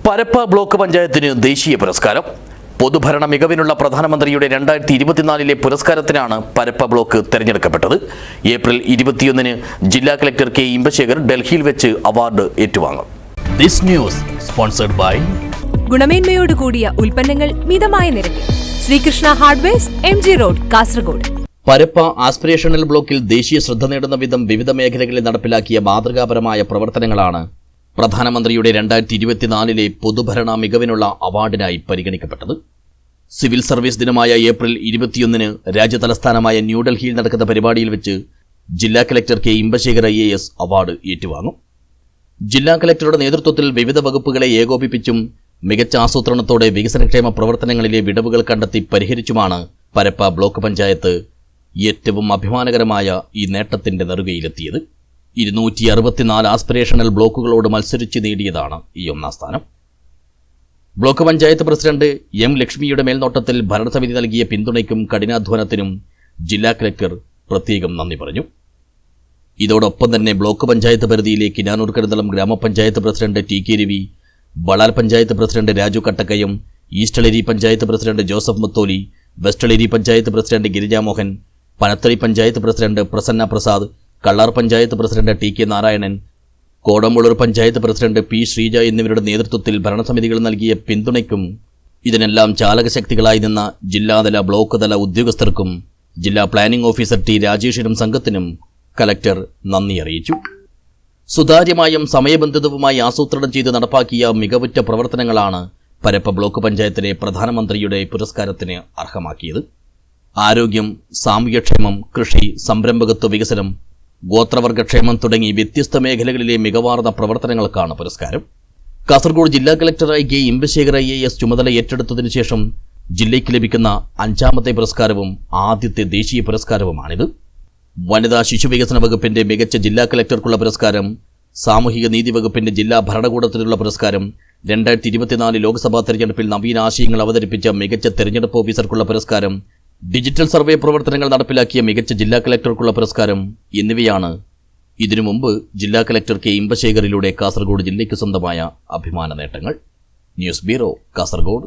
Parappa block പഞ്ചായത്തിന് ദേശീയ പുരസ്കാരം. പൊതുഭരണ മികവിനുള്ള പ്രധാനമന്ത്രിയുടെ 2024 പുരസ്കാരത്തിനാണ് പരപ്പ ബ്ലോക്ക് തെരഞ്ഞെടുക്കപ്പെട്ടത്. ഏപ്രിൽ 21 ജില്ലാ കളക്ടർ കെ ഇമ്പശേഖർ ഡൽഹിയിൽ വെച്ച് അവാർഡ് ഏറ്റുവാങ്ങും. ദിസ് ന്യൂസ് സ്പോൺസർഡ് ബൈ ഗുണമേന്മയോട് കൂടിയ ഉൽപ്പന്നങ്ങൾ മിതമായ നിരക്കിൽ Sreekrishna hardwares MG road Kasaragod. Parappa aspirational ബ്ലോക്കിൽ ദേശീയ ശ്രദ്ധ നേടുന്ന വിധം വിവിധ മേഖലകളിൽ നടപ്പിലാക്കിയ മാതൃകാപരമായ പ്രവർത്തനങ്ങളാണ് പ്രധാനമന്ത്രിയുടെ 2024 പൊതുഭരണ മികവിനുള്ള അവാർഡിനായി പരിഗണിക്കപ്പെട്ടത്. സിവിൽ സർവീസ് ദിനമായ ഏപ്രിൽ 21 രാജ്യതലസ്ഥാനമായ ന്യൂഡൽഹിയിൽ നടക്കുന്ന പരിപാടിയിൽ വെച്ച് ജില്ലാ collector K Inbasekar IAS award ഏറ്റുവാങ്ങും. ജില്ലാ കളക്ടറുടെ നേതൃത്വത്തിൽ വിവിധ വകുപ്പുകളെ ഏകോപിപ്പിച്ചും മികച്ച ആസൂത്രണത്തോടെ വികസനക്ഷേമ പ്രവർത്തനങ്ങളിലെ വിടവുകൾ കണ്ടെത്തി പരിഹരിച്ചുമാണ് പരപ്പ ബ്ലോക്ക് പഞ്ചായത്ത് ഏറ്റവും അഭിമാനകരമായ ഈ നേട്ടത്തിന്റെ നെറുകയിലെത്തിയത്. 264 ആസ്പിരേഷണൽ ബ്ലോക്കുകളോട് മത്സരിച്ച് നേടിയതാണ് ഈ ഒന്നാം സ്ഥാനം. Block panchayat president M. ലക്ഷ്മിയുടെ മേൽനോട്ടത്തിൽ ഭരണസമിതി നൽകിയ പിന്തുണയ്ക്കും കഠിനാധ്വാനത്തിനും ജില്ലാ കളക്ടർ പ്രത്യേകം നന്ദി പറഞ്ഞു. ഇതോടൊപ്പം തന്നെ ബ്ലോക്ക് പഞ്ചായത്ത് പരിധിയിലെ കിനാനൂർ കരുതളം ഗ്രാമപഞ്ചായത്ത് president TK Ravi, Balal panchayat president Raju Kattakkayam, East Eleri panchayat president Joseph Mutholi, West Eleri panchayat president Girija Mohan, Panathady panchayat president Prasanna Prasad, Kallar panchayat president TK Narayanan, Kodombelur panchayat president P. Sreeja എന്നിവരുടെ നേതൃത്വത്തിൽ ഭരണസമിതികൾ നൽകിയ പിന്തുണയ്ക്കും ഇതിനെല്ലാം ചാലകശക്തികളായി നിന്ന ജില്ലാതല ബ്ലോക്ക് തല ഉദ്യോഗസ്ഥർക്കും ജില്ലാ പ്ലാനിംഗ് ഓഫീസർ T. രാജേഷിനും സംഘത്തിനും കലക്ടർ നന്ദി അറിയിച്ചു. സുതാര്യമായും സമയബന്ധിതവുമായി ആസൂത്രണം ചെയ്ത് നടപ്പാക്കിയ മികവുറ്റ പ്രവർത്തനങ്ങളാണ് പരപ്പ ബ്ലോക്ക് പഞ്ചായത്തിലെ പ്രധാനമന്ത്രിയുടെ പുരസ്കാരത്തിന് അർഹമാക്കിയത്. ആരോഗ്യം, സാമൂഹ്യക്ഷേമം, കൃഷി, സംരംഭകത്വ വികസനം, ഗോത്രവർഗക്ഷേമം തുടങ്ങി വ്യത്യസ്ത മേഖലകളിലെ മികവാർന്ന പ്രവർത്തനങ്ങൾക്കാണ് പുരസ്കാരം. കാസർഗോഡ് ജില്ലാ കളക്ടറായി കെ ഇമ്പശേഖർ IAS ചുമതല ഏറ്റെടുത്തതിനു ശേഷം ജില്ലയ്ക്ക് ലഭിക്കുന്ന 5ാമത്തെ പുരസ്കാരവും ആദ്യത്തെ ദേശീയ പുരസ്കാരവുമാണിത്. വനിതാ ശിശുവികസന വകുപ്പിന്റെ മികച്ച ജില്ലാ കളക്ടർക്കുള്ള പുരസ്കാരം, സാമൂഹിക നീതി വകുപ്പിന്റെ ജില്ലാ ഭരണകൂടത്തിനുള്ള പുരസ്കാരം, 2024 ലോക്സഭാ തെരഞ്ഞെടുപ്പിൽ നവീന ആശയങ്ങൾ അവതരിപ്പിച്ച മികച്ച തെരഞ്ഞെടുപ്പ് ഓഫീസർക്കുള്ള പുരസ്കാരം, ഡിജിറ്റൽ സർവേ പ്രവർത്തനങ്ങൾ നടപ്പിലാക്കിയ മികച്ച ജില്ലാ കളക്ടർക്കുള്ള പുരസ്കാരം എന്നിവയാണ് ഇതിനു മുമ്പ് ജില്ലാ കളക്ടർ കെ ഇമ്പശേഖറിലൂടെ കാസർഗോഡ് ജില്ലയ്ക്ക് സ്വന്തമായ അഭിമാന നേട്ടങ്ങൾ. News bureau, Kasaragod.